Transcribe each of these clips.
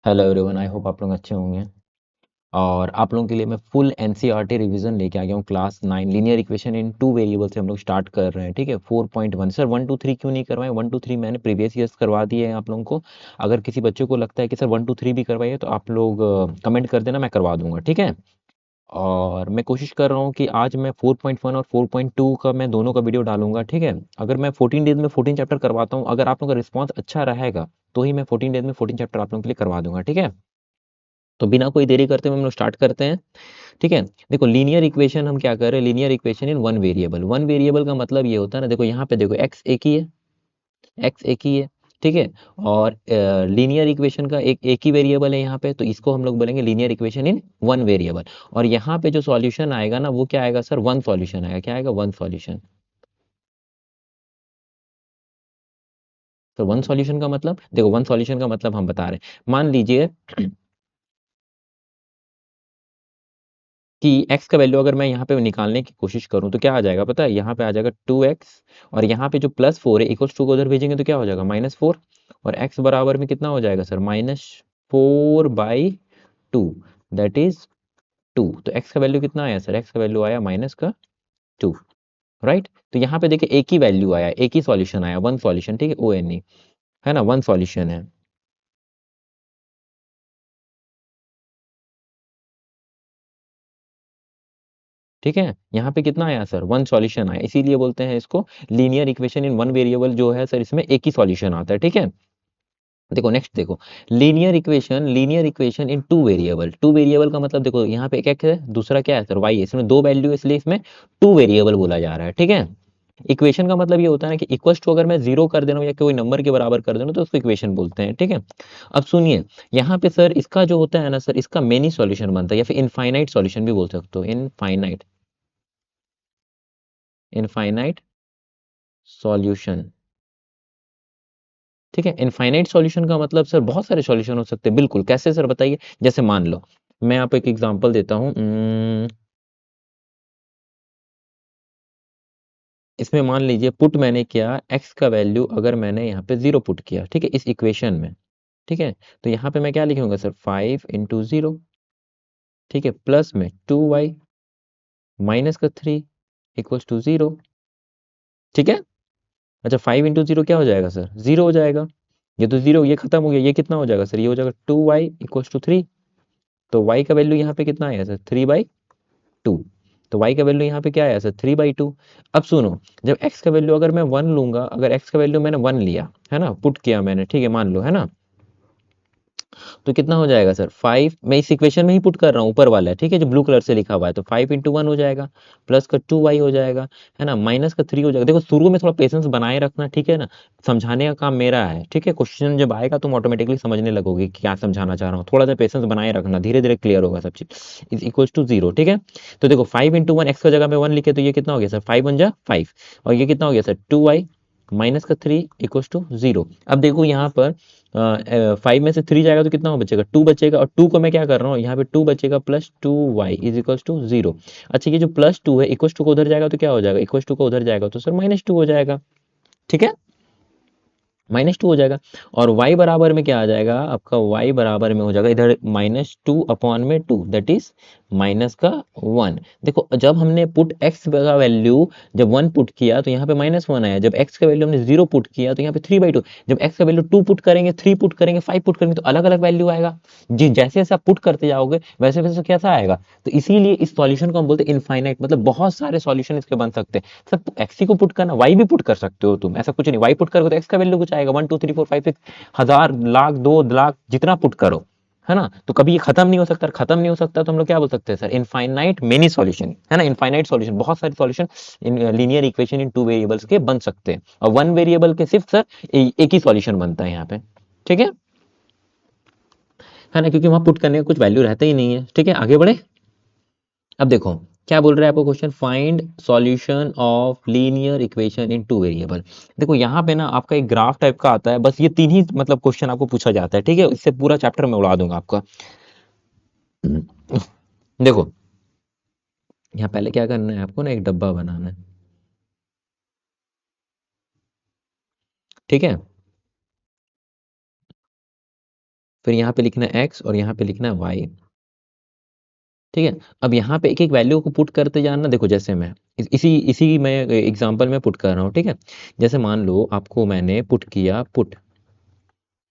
Hello everyone, I hope आप लोग अच्छे होंगे। और आप लोगों के लिए मैं फुल एनसीईआरटी रिवीजन लेके आ गया हूँ। Class 9 linear equation in two variable से हम लोग स्टार्ट कर रहे हैं। ठीक है, 4.1 सर 1 2 3 क्यों नहीं करवाए? 1 2 3 मैंने प्रीवियस ईयर्स करवा दिए हैं आप लोगों को। अगर किसी बच्चे को लगता है कि सर 1 2 3 भी करवाइए तो आप लोग कमेंट कर देना, मैं करवा दूंगा। ठीक है, और मैं कोशिश कर रहा हूँ कि आज मैं 4.1 और 4.2 का मैं दोनों का वीडियो डालूंगा। ठीक है, अगर मैं 14 डेज में 14 चैप्टर करवाता हूँ, अगर आप लोगों का रिस्पॉन्स अच्छा रहेगा तो ही मैं 14 डेज में 14 चैप्टर आप लोगों के लिए करवा दूंगा। ठीक है, तो बिना कोई देरी करते हुए हम लोग स्टार्ट करते हैं। ठीक है, देखो लीनियर इक्वेशन हम क्या कर रहे हैं, linear equation in one variable. One variable का मतलब ये होता है ना, देखो यहाँ पे देखो एक्स एक ही है, एक्स एक ही है। ठीक है, और लीनियर इक्वेशन का एक ही वेरिएबल है यहाँ पे, तो इसको हम लोग बोलेंगे linear equation in one variable. और यहाँ पे जो सॉल्यूशन आएगा ना, वो क्या आएगा सर? वन सॉल्यूशन आएगा। क्या आएगा? One solution. तो वन सॉल्यूशन का मतलब देखो, वन सॉल्यूशन का मतलब हम बता रहे हैं, मान लीजिए कि x का वैल्यू अगर मैं यहाँ पे निकालने की कोशिश करूँ तो क्या आ जाएगा पता है? यहाँ पे आ जाएगा 2x, और यहाँ पे जो +4 है इक्वल्स टू को उधर भेजेंगे तो क्या हो जाएगा? -4। और x बराबर में कितना हो जाएगा सर? -4/2, that is 2। तो x का वैल्यू कितना आया सर? x का वैल्यू आया -2। राइट, तो यहाँ पे देखिए एक ही वैल्यू आया, एक ही सॉल्यूशन आया, वन सॉल्यूशन। ठीक है, ओ एन ई, है ना, वन सॉल्यूशन है। ठीक है, यहाँ पे कितना आया सर? वन सॉल्यूशन आया, इसीलिए बोलते हैं इसको linear equation in one variable. जो है सर, इसमें एक ही सॉल्यूशन आता है। ठीक है, देखो नेक्स्ट देखो, linear equation in two variable. Two variable का मतलब देखो, यहाँ पे एक एक्स है, दूसरा क्या है सर? वाई है। इसमें दो वैल्यू है, इसलिए इसमें टू वेरिएबल बोला जा रहा है। ठीक है, इक्वेशन का मतलब ये होता है ना कि इक्वल्स टू अगर मैं जीरो कर देना या कोई नंबर के बराबर कर देना तो उसको इक्वेशन बोलते हैं। ठीक है, अब सुनिए, यहाँ पे सर इसका जो होता है ना सर, इसका मेनी सॉल्यूशन बनता है, या फिर इनफाइनाइट सॉल्यूशन भी बोल सकते हो। Infinite, infinite solution. ठीक है, इनफाइनाइट सॉल्यूशन का मतलब सर बहुत सारे सॉल्यूशन हो सकते हैं। बिल्कुल, कैसे सर बताइए? जैसे मान लो, मैं आपको एक एग्जांपल देता हूँ। इसमें मान लीजिए पुट मैंने किया एक्स का वैल्यू, अगर मैंने यहाँ पे जीरो पुट किया, ठीक है, इस इक्वेशन में। ठीक है, तो यहाँ पे मैं क्या लिखूंगा सर? 5 × 0। ठीक है, प्लस में 2y माइनस का 3 इक्वल्स टू 0। ठीक है, अच्छा 5 × 0 क्या हो जाएगा सर? 0 हो जाएगा। ये तो 0, ये खत्म हो गया, ये कितना हो जाएगा सर? ये हो जाएगा 2y इक्वल्स टू 3। तो y का वैल्यू यहाँ पे कितना आया सर? 3/2। तो y का वैल्यू यहाँ पे क्या आया सर? 3/2। अब सुनो, जब x का वैल्यू अगर मैं 1 लूंगा, अगर x का वैल्यू मैंने 1 लिया है ना, पुट किया मैंने, ठीक है, मान लो, है ना, तो कितना हो जाएगा सर? 5, मैं इस इक्वेशन में ही पुट कर रहा हूँ, ऊपर वाला है, ठीक है, जो ब्लू कलर से लिखा हुआ है। तो 5 × 1 हो जाएगा, प्लस का 2y हो जाएगा, है ना, माइनस का 3 हो जाएगा। देखो शुरू में थोड़ा पेशेंस बनाए रखना, ठीक है ना, समझाने का काम मेरा है। ठीक है, क्वेश्चन जब आएगा तुम ऑटोमेटिकली समझने लगोगे कि क्या समझाना चाह रहा हूँ। थोड़ा सा पेशेंस बनाए रखना, धीरे धीरे क्लियर होगा सब चीज। Is equal to 0। ठीक है, तो देखो 5 × 1, एक्स का जगह में 1 लिखे तो ये कितना हो गया सर? 5 × 1 = 5, और ये कितना हो गया सर? 2y माइनस का 3 इक्वल टू 0। अब देखो यहाँ पर 5 में से 3 जाएगा तो कितना हो बचेगा? 2 बचेगा, और 2 को मैं क्या कर रहा हूँ, यहाँ पे 2 बचेगा plus 2y is equal to 0। अच्छा, ये जो +2 है इक्वल टू को उधर जाएगा तो क्या हो जाएगा? इक्वल टू को उधर जाएगा तो सर -2 हो जाएगा। ठीक है, -2 हो जाएगा। और y बराबर में क्या आ जाएगा आपका? y बराबर में हो जाएगा इधर -2/2, दैट इज -1। देखो जब हमने पुट x का वैल्यू जब 1 पुट किया तो यहाँ पे -1 आया। जब x का वैल्यू हमने 0 पुट किया तो यहाँ पे 3/2। जब x का वैल्यू 2 पुट करेंगे, 3 पुट करेंगे, 5 पुट करेंगे तो अलग अलग वैल्यू आएगा। जी, जैसे जैसे आप पुट करते जाओगे वैसे वैसे कैसा आएगा? तो इसीलिए इस सॉल्यूशन को हम बोलते हैं इनफाइनाइट, मतलब बहुत सारे सॉल्यूशन इसके बन सकते हैं। सब एक्स ही को पुट करना, वाई भी पुट कर सकते हो तुम, ऐसा कुछ नहीं। वाई पुट करोगे तो एक्स का वैल्यू कुछ आएगा, 1 2 3 4 5 6 हजार, लाख, 2 लाख, जितना पुट करो, है ना। तो कभी ये खत्म नहीं हो सकता, खत्म नहीं हो सकता तो हम लोग क्या बोल सकते हैं सर? इनफाइनाइट मेनी सॉल्यूशन, है ना, इनफाइनाइट सॉल्यूशन, बहुत सारे solution in linear equation in two variables के बन सकते हैं। और वन वेरिएबल के सिर्फ सर एक ही सॉल्यूशन बनता है यहाँ पे। ठीक है ना, क्योंकि वहां पुट करने का कुछ वैल्यू रहता ही नहीं है। ठीक है, आगे बढ़े। अब देखो क्या बोल रहा है आपको question, find solution of linear equation in two variable. देखो यहाँ पे ना आपका एक ग्राफ टाइप का आता है, बस ये तीन ही मतलब क्वेश्चन आपको पूछा जाता है। ठीक है, इससे पूरा चैप्टर मैं उड़ा दूंगा आपका। देखो यहाँ पहले क्या करना है आपको ना, एक डब्बा बनाना है। ठीक है, फिर यहाँ पे लिखना है x और यहाँ पे लिखना है y। ठीक है, अब यहाँ पे एक एक वैल्यू को पुट करते जाना। देखो जैसे मैं इसी इसी मैं एग्जांपल में पुट कर रहा हूँ। ठीक है, जैसे मान लो आपको मैंने पुट किया, पुट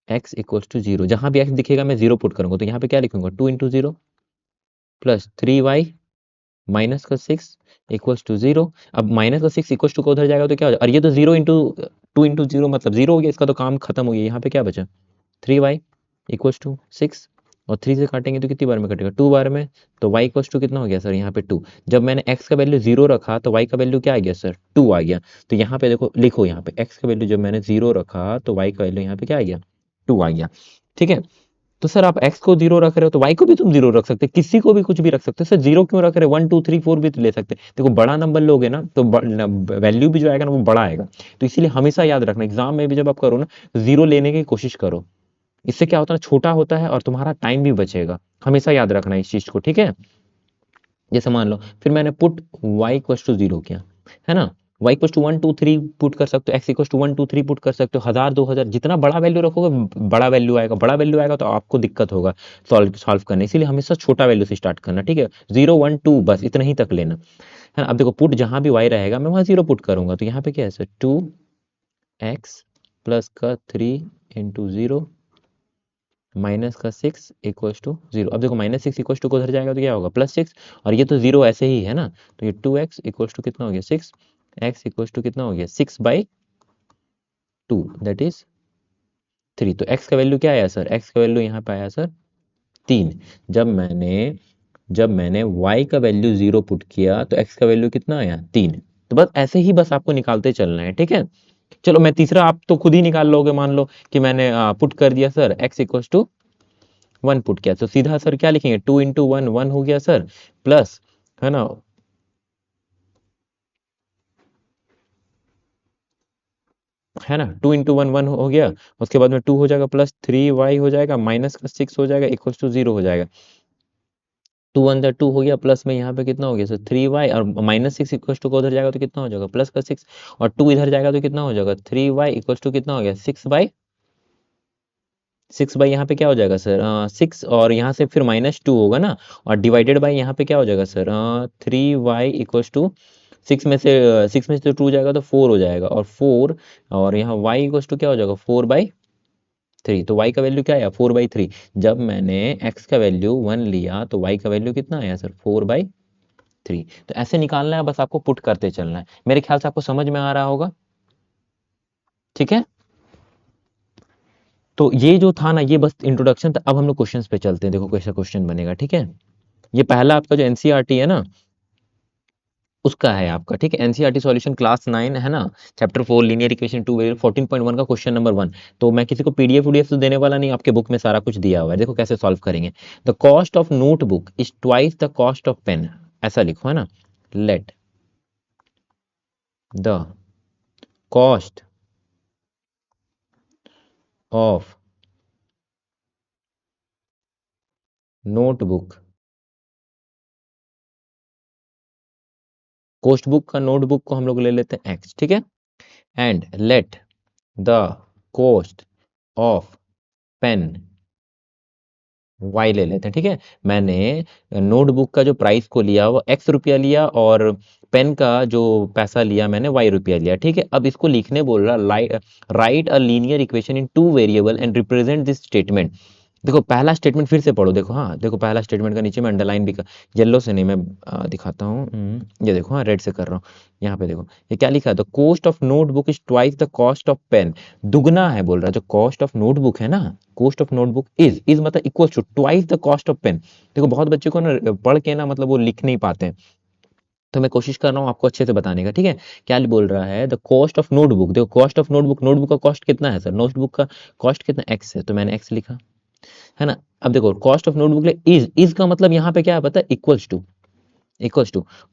x इक्वल्स टू 0, जहाँ भी x दिखेगा मैं 0 पुट करूंगा, तो यहाँ पे क्या लिखूंगा 2 इंटू 0 प्लस 3y माइनस का 6 इक्वल्स टू 0। अब माइनस का 6 इक्वल्स टू का उधर जाएगा तो क्या हो जाएगा, और ये तो 0 इंटू 2 इंटू 0 मतलब 0 हो गया, इसका तो काम खत्म हो गया। यहाँ पे क्या बचा 3y इक्वल्स टू 6, और 3 से काटेंगे तो कितनी बार में कटेगा 2 बार में, तो y इक्वल्स टू कितना हो गया सर यहाँ पे 2। जब मैंने x का वैल्यू 0 रखा तो y का वैल्यू क्या आ गया सर 2 आ गया। तो यहाँ पे देखो, लिखो यहाँ पे x का वैल्यू जब मैंने 0 रखा तो y का वैल्यू यहाँ पे क्या आ गया 2 आ गया। ठीक है, तो सर आप x को 0 रख रहे हो तो y को भी तुम 0 रख सकते हो, किसी को भी कुछ भी रख सकते हो। सर 0 क्यों रख रहे हो, 1 2 3 4 भी तो ले सकते हैं। देखो बड़ा नंबर लोगे ना तो वैल्यू भी जो आएगा ना वो बड़ा आएगा। तो इसीलिए हमेशा याद रखना, एग्जाम में भी जब आप करो ना तो 0 लेने की कोशिश करो। इससे क्या होता है, छोटा होता है और तुम्हारा टाइम भी बचेगा। हमेशा याद रखना इस चीज को। ठीक है, जैसे मान लो फिर मैंने पुट y इक्वल्स टू 0 किया, है ना, y इक्वल्स टू 1 2 3 पुट कर सकते हो, x इक्वल्स टू 1 2 3 पुट कर सकते हो, 1000 2000 जितना बड़ा वैल्यू रखोगे बड़ा वैल्यू आएगा, बड़ा वैल्यू आएगा तो आपको दिक्कत होगा सॉल्व करने। इसीलिए हमेशा छोटा वैल्यू से स्टार्ट करना। ठीक है, 0 1 2 बस इतना ही तक लेना, है ना। अब देखो पुट जहां भी y रहेगा मैं वहां 0 पुट करूंगा, तो यहाँ पे क्या है सर 2x प्लस का 3 इंटू 0 माइनस का 6 इक्वल्स टू 0। अब देखो माइनस 6 इक्वल्स टू को उधर जाएगा तो क्या होगा +6, और ये तो 0 ऐसे ही है ना, तो ये 2x इक्वल्स टू कितना हो गया 6, x इक्वल्स टू कितना हो गया 6/2 दैट इज 3। तो x का वैल्यू क्या आया सर, x का वैल्यू यहाँ पे आया सर 3। जब मैंने y का वैल्यू 0 पुट किया तो x का वैल्यू कितना आया 3। तो बस ऐसे ही बस आपको निकालते चलना है। ठीक है, चलो मैं तीसरा आप तो खुद ही निकाल लोगे। मान लो कि मैंने पुट कर दिया sir x equals to 1 put किया, तो सीधा सर क्या लिखेंगे 2 इंटू 1 1 हो गया सर, प्लस, है ना, है ना, 2 इंटू 1 1 हो गया, उसके बाद में 2 हो जाएगा प्लस 3y हो जाएगा माइनस का 6 हो जाएगा इक्वल्स टू 0 हो जाएगा। 2 1 जा 2 हो गया, प्लस में यहाँ पे कितना हो गया सर 3y, और माइनस 6 इक्वल्स टू का उधर जाएगा तो कितना हो जाएगा प्लस का 6, और 2 इधर जाएगा तो कितना हो जाएगा 3y इक्वल्स टू कितना हो गया 6 बाई यहाँ पे क्या हो जाएगा सर 6, और यहाँ से फिर -2 होगा ना, और डिवाइडेड बाई यहाँ पे क्या हो जाएगा सर 3y इक्वल्स टू 6 में से 2 जाएगा तो 4 हो जाएगा, और 4, और यहाँ y इक्वल्स टू क्या हो जाएगा 4/3। तो y का वैल्यू क्या आया 4/3। जब मैंने x का वैल्यू 1 लिया तो y का वैल्यू कितना आया सर 4/3। तो ऐसे निकालना है, बस आपको पुट करते चलना है। मेरे ख्याल से आपको समझ में आ रहा होगा। ठीक है, तो ये जो था ना ये बस इंट्रोडक्शन था। अब हम लोग क्वेश्चंस पे चलते हैं, देखो कैसा क्वेश्चन बनेगा। ठीक है, ये पहला आपका जो एनसीईआरटी है ना उसका है आपका। ठीक है, एनसीईआरटी सॉल्यूशन क्लास 9 है ना, चैप्टर 4 लीनियर इक्वेशन 2 वेरिएबल 14.1 का क्वेश्चन नंबर 1। तो मैं किसी को पीडीएफ वीडीएफ तो देने वाला नहीं, आपके बुक में सारा कुछ दिया हुआ है। देखो कैसे सॉल्व करेंगे। The cost of notebook is twice the cost of pen, ऐसा लिखो, है ना। Let the cost of notebook, cost book का नोटबुक को हम लोग ले लेते हैं x। ठीक है, and let the cost of pen y ले लेते हैं। ठीक है, मैंने नोटबुक का जो प्राइस को लिया वो x रुपया लिया, और पेन का जो पैसा लिया मैंने y रुपया लिया। ठीक है, अब इसको लिखने बोल रहा, right a linear equation in 2 variable and represent this statement. देखो पहला स्टेटमेंट फिर से पढ़ो, देखो, हाँ देखो पहला स्टेटमेंट का नीचे में अंडरलाइन भी येलो से नहीं, मैं दिखाता हूँ। ये देखो, हाँ रेड से कर रहा हूँ। यहाँ पे देखो ये क्या लिखा है, the cost of notebook is twice the cost of pen. दुगना है बोल रहा है, जो कॉस्ट ऑफ नोटबुक है ना, कॉस्ट ऑफ नोटबुक इज मतलब equal to twice the cost of pen. देखो बहुत बच्चे को ना पढ़ के ना मतलब वो लिख नहीं पाते हैं, तो मैं कोशिश कर रहा हूँ आपको अच्छे से बताने का। ठीक है, क्या बोल रहा है, द कॉस्ट ऑफ नोटबुक। देखो कॉस्ट ऑफ नोटबुक, नोटबुक का कॉस्ट कितना है सर, नोटबुक का कॉस्ट कितना x है, तो मैंने x लिखा, है ना। अब देखो कॉस्ट ऑफ नोटबुक ले इज का मतलब यहाँ पे क्या है पता है, इक्वल्स टू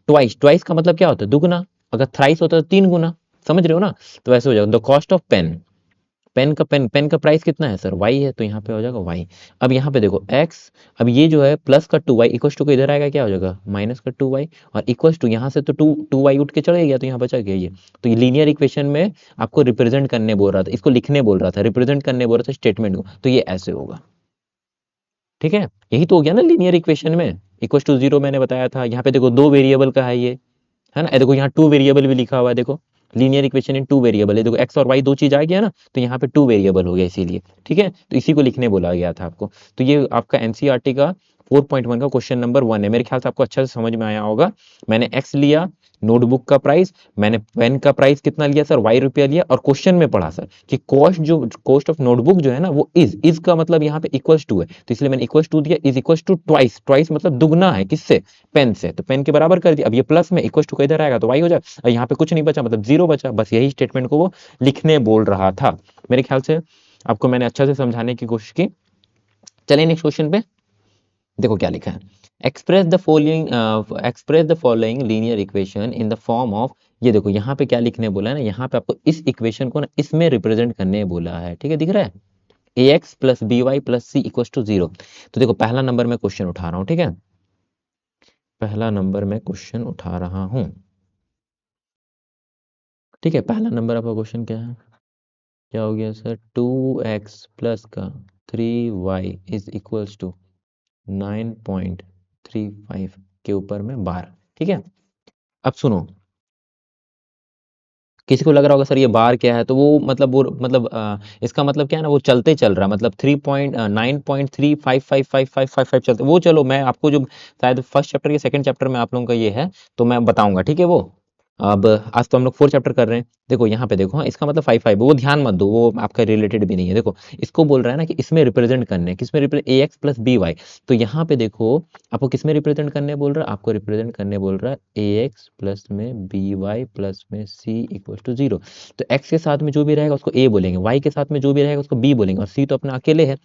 ट्वाइस। ट्वाइस का मतलब क्या होता है दुगना, अगर थ्राइस होता है तो 3 गुना, समझ रहे हो ना। तो ऐसे हो जाएगा the cost of pen, pen का प्राइस कितना है सर y है, तो यहाँ पे हो जाएगा y। अब यहाँ पे देखो x, अब ये जो है प्लस का 2y इक्वल्स टू को इधर आएगा क्या हो जाएगा माइनस का 2y, और इक्वल्स टू यहाँ से तो 2y उठ के चले गया तो यहाँ बचा गया ये। तो ये लीनियर इक्वेशन में आपको रिप्रेजेंट करने बोल रहा था, इसको लिखने बोल रहा था, रिप्रेजेंट करने बोल रहा था स्टेटमेंट को, तो ये ऐसे होगा। ठीक है, यही तो हो गया ना लीनियर इक्वेशन में, इक्वल टू जीरो मैंने बताया था। यहाँ पे देखो दो वेरिएबल का है ना, देखो यहाँ टू वेरिएबल भी लिखा हुआ है, देखो linear equation in two variable है, देखो एक्स और वाई दो चीज आ गया ना, तो यहाँ पे टू वेरिएबल हो गया इसीलिए। ठीक है, तो इसी को लिखने बोला गया था आपको। तो ये आपका एनसीईआरटी का 4.1 का क्वेश्चन नंबर 1 है, मेरे ख्याल से आपको अच्छे से समझ में आया होगा। मैंने एक्स लिया नोटबुक का प्राइस, मैंने पेन का प्राइस कितना लिया सर, वाई रुपया लिया, और क्वेश्चन में पढ़ा सर कि कॉस्ट ऑफ नोटबुक जो है ना वो इज का मतलब यहाँ पे इक्वल्स टू है, तो इसलिए मैंने इक्वल्स टू दिया, is equals to twice, twice मतलब दुगना है किससे, पेन से, तो पेन के बराबर कर दिया। अब ये प्लस में इक्वल्स टू का इधर आएगा तो वाई हो जाएगा, और यहाँ पे कुछ नहीं बचा मतलब जीरो बचा, बस यही स्टेटमेंट को वो लिखने बोल रहा था। मेरे ख्याल से आपको मैंने अच्छा से समझाने की कोशिश की। चलिए नेक्स्ट क्वेश्चन पे देखो क्या लिखा है, express the following linear equation in the form of, ये देखो यहाँ पे क्या लिखने बोला है ना, यहाँ पे आपको इस इक्वेशन को ना इसमें रिप्रेजेंट करने बोला है। ठीक है, दिख रहा है, A X plus B Y plus C equal to zero. तो देखो पहला नंबर मैं क्वेश्चन उठा रहा हूँ, ठीक है, पहला नंबर मैं क्वेश्चन उठा रहा हूँ। ठीक है, पहला नंबर आपका क्वेश्चन क्या है, क्या हो गया सर, 2x प्लस का 3y इज इक्वल्स टू 9.35 के ऊपर में 12। ठीक है, अब सुनो, किसी को लग रहा होगा सर ये बार क्या है, तो वो मतलब इसका मतलब क्या है ना, वो चलते चल रहा है, मतलब 3.9.355555 चलते, वो चलो मैं आपको जो शायद फर्स्ट चैप्टर के सेकंड चैप्टर में आप लोगों का ये है तो मैं बताऊंगा। ठीक है, वो अब आज तो हम लोग 4 चैप्टर कर रहे हैं। देखो यहाँ पे देखो, हाँ, इसका मतलब 5 वो ध्यान मत दो, वो आपका रिलेटेड भी नहीं है। देखो इसको बोल रहा है ना कि इसमें रिप्रेजेंट करने, किसमें रिप्रेजेंट, ए एक्स प्लस बी वाई, तो यहाँ पे देखो आपको किसमें रिप्रेजेंट करने बोल रहा है, आपको रिप्रेजेंट करने बोल रहा है ए एक्स प्लस में बी वाई प्लस में सी इक्वल टू जीरो। तो एक्स के साथ में जो भी रहेगा उसको ए बोलेंगे, वाई के साथ में जो भी रहेगा उसको बी बोलेंगे, और सी तो अपना अकेले है।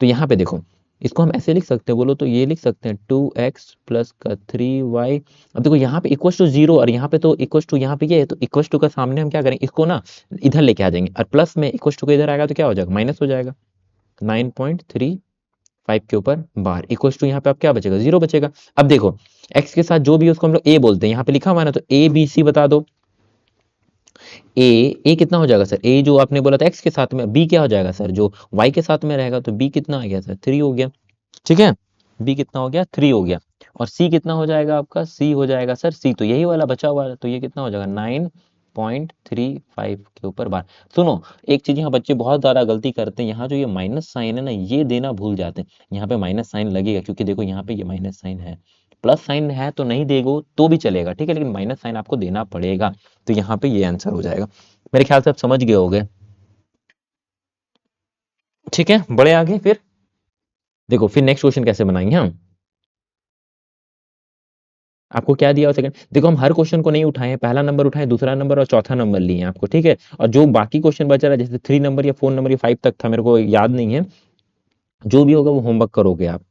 तो यहाँ पे देखो इसको हम ऐसे लिख सकते हैं, बोलो तो ये लिख सकते हैं 2x प्लस का 3y। अब देखो यहाँ पे इक्वल टू जीरो, और यहाँ पे तो इक्वल टू, यहाँ पे ये है तो इक्वल टू का सामने हम क्या करेंगे, इसको ना इधर लेके आ जाएंगे, और प्लस में इक्वल टू का इधर आएगा तो क्या हो जाएगा, माइनस हो जाएगा। 9.35 के ऊपर बार इक्वल टू, यहाँ पे अब क्या बचेगा, जीरो बचेगा। अब देखो x के साथ जो भी है उसको हम लोग a बोलते हैं, यहाँ पे लिखा हुआ है ना, तो a b c बता दो। ए कितना हो जाएगा सर, ए जो आपने बोला था x के साथ में, b क्या हो जाएगा सर, जो y के साथ में रहेगा, तो b कितना आ गया सर, 3 हो गया। ठीक है, b कितना हो गया, 3 हो गया। और c कितना हो जाएगा आपका, c हो जाएगा सर, c तो यही वाला बचा हुआ है, तो ये कितना हो जाएगा 9.35 के ऊपर बार। सुनो एक चीज यहाँ बच्चे बहुत ज्यादा गलती करते हैं, यहाँ जो ये माइनस साइन है ना ये देना भूल जाते हैं। यहाँ पे माइनस साइन लगेगा क्योंकि देखो यहाँ पे ये माइनस साइन है, प्लस साइन है तो नहीं देगो तो भी चलेगा, ठीक है, लेकिन माइनस साइन आपको देना पड़ेगा। तो यहाँ पे ये आंसर हो जाएगा। मेरे ख्याल से आप समझ गए होगे। ठीक है, बड़े आगे फिर देखो, फिर नेक्स्ट क्वेश्चन कैसे बनाएंगे हम, आपको क्या दिया हो सेकंड, देखो हम हर क्वेश्चन को नहीं उठाए हैं, पहला नंबर उठाए, दूसरा नंबर और चौथा नंबर लिए हैं आपको। ठीक है, और जो बाकी क्वेश्चन बचा रहा है जैसे 3 नंबर या 4 नंबर या 5 तक था, मेरे को याद नहीं है, जो भी होगा वो होमवर्क करोगे आप।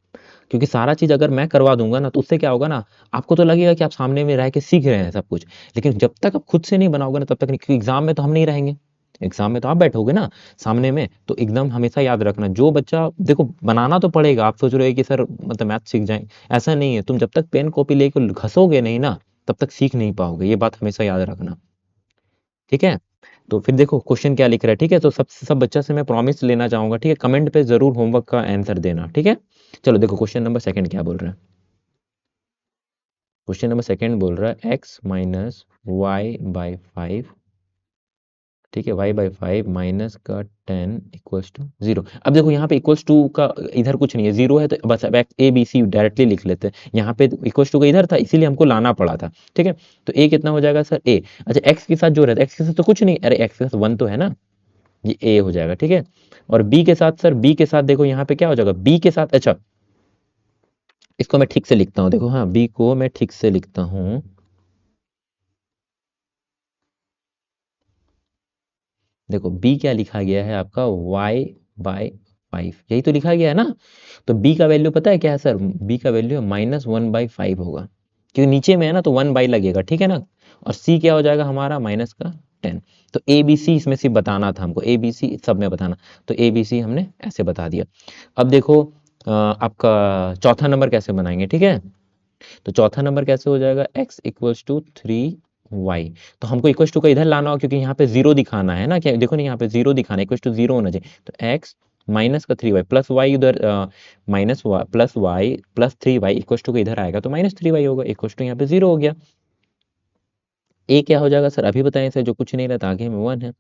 क्योंकि सारा चीज अगर मैं करवा दूंगा ना तो उससे क्या होगा ना, आपको तो लगेगा कि आप सामने में रह के सीख रहे हैं सब कुछ, लेकिन जब तक आप खुद से नहीं बनाओगे ना तब तक नहीं, क्योंकि एग्जाम में तो हम नहीं रहेंगे, एग्जाम में तो आप बैठोगे ना सामने में, तो एकदम हमेशा याद रखना, जो बच्चा देखो बनाना तो पड़ेगा। आप सोच रहे हो कि सर मतलब मैथ सीख जाए, ऐसा नहीं है, तुम जब तक पेन कॉपी लेके घसोगे नहीं ना तब तक सीख नहीं पाओगे, ये बात हमेशा याद रखना। ठीक है, तो फिर देखो क्वेश्चन क्या लिख रहा है। ठीक है, तो सब बच्चा से मैं प्रॉमिस लेना चाहूंगा, ठीक है, कमेंट पे जरूर होमवर्क का आंसर देना। ठीक है, चलो देखो क्वेश्चन नंबर सेकंड क्या बोल रहा है, क्वेश्चन नंबर सेकंड बोल रहा है x माइनस वाई बाई 5। ठीक है, y बाई 5 माइनस का 10 इक्वल्स टू जीरो। अब देखो यहाँ पे इक्वल्स टू का इधर कुछ नहीं है, जीरो है, तो बस अब ए बी सी डायरेक्टली लिख लेते हैं। यहाँ पे इक्वल्स टू का इधर था इसीलिए हमको लाना पड़ा था। ठीक है, तो a कितना हो जाएगा सर, a, अच्छा x के साथ जो रहता है, x के साथ तो कुछ नहीं, अरे x के साथ 1 तो है ना, ये a हो जाएगा। ठीक है, और b के साथ सर, b के साथ देखो यहाँ पे क्या हो जाएगा, b के साथ, अच्छा इसको मैं ठीक से लिखता हूँ, देखो हाँ b को मैं ठीक से लिखता हूँ। देखो b क्या लिखा गया है आपका, y बाय 5, यही तो लिखा गया है ना। तो b का वैल्यू पता है क्या है सर, b का वैल्यू -1/5 होगा, क्योंकि नीचे में है ना तो 1 बाई लगेगा। ठीक है ना, और c क्या हो जाएगा हमारा माइनस का 10। तो ए बी सी इसमें सिर्फ बताना था हमको, ए बी सी सब में बताना, तो ए बी सी हमने ऐसे बता दिया। अब देखो आपका चौथा नंबर कैसे बनाएंगे। ठीक है, तो चौथा नंबर कैसे हो जाएगा, x इक्वल्स टू 3y। तो हमको इक्वल्स टू का इधर लाना हो क्योंकि यहाँ पे जीरो दिखाना है ना, क्या देखो ना यहाँ पे जीरो दिखाना है, इक्वल्स टू जीरो होना चाहिए, तो x माइनस का 3y प्लस वाई उधर minus plus y plus 3y equal to इधर आएगा तो माइनस 3y होगा, इक्वल टू यहाँ पे 0 हो गया। ए क्या हो जाएगा सर, अभी बताएं सर, जो कुछ नहीं रहता आगे में 1 है।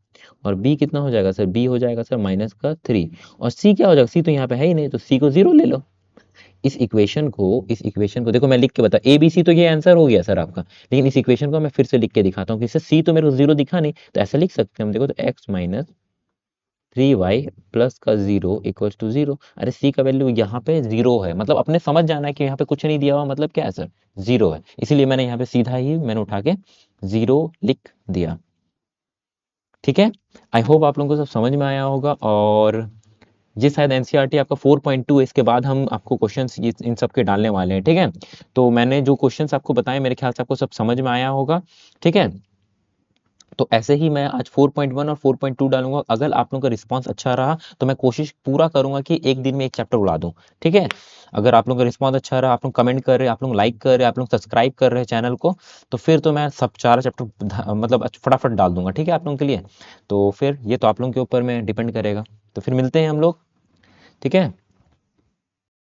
और बी कितना हो जाएगा सर, बी हो जाएगा सर माइनस का 3। और सी क्या हो जाएगा, सी तो यहाँ पे है ही नहीं, तो सी को 0 ले लो। इस इक्वेशन को देखो मैं लिख के बता, ए बी सी तो ये आंसर हो गया सर आपका। लेकिन इस इक्वेशन को मैं फिर से लिख के दिखाता हूँ कि सर सी तो मेरे को 0 दिखा नहीं, तो ऐसा लिख सकते हैं हम, देखो तो एक्स माइनस 3y प्लस का 0 इक्वल्स टू 0। अरे सी का वैल्यू यहाँ पे 0 है, मतलब अपने समझ जाना है कि यहाँ पे कुछ नहीं दिया हुआ, मतलब क्या है सर, 0 है। इसीलिए मैंने यहाँ पे सीधा ही मैंने उठा के 0 लिख दिया। ठीक है, आई होप आप लोगों को सब समझ में आया होगा। और ये शायद एनसीईआरटी आपका 4.2 है, इसके बाद हम आपको क्वेश्चंस इन सब के डालने वाले हैं। ठीक है, तो मैंने जो क्वेश्चंस आपको बताए मेरे ख्याल से आपको सब समझ में आया होगा। ठीक है, तो ऐसे ही मैं आज 4.1 और 4.2 डालूंगा। अगर आप लोगों का रिस्पांस अच्छा रहा तो मैं कोशिश पूरा करूंगा कि एक दिन में एक चैप्टर उड़ा दूं। ठीक है, अगर आप लोगों का रिस्पांस अच्छा रहा, आप लोग कमेंट कर रहे हैं, आप लोग लाइक कर रहे हैं, आप लोग सब्सक्राइब कर रहे हैं चैनल को, तो फिर तो मैं सब 4 चैप्टर मतलब फटाफट डाल दूंगा। ठीक है, आप लोगों के लिए। तो फिर ये तो आप लोगों के ऊपर में डिपेंड करेगा। तो फिर मिलते हैं हम लोग। ठीक है।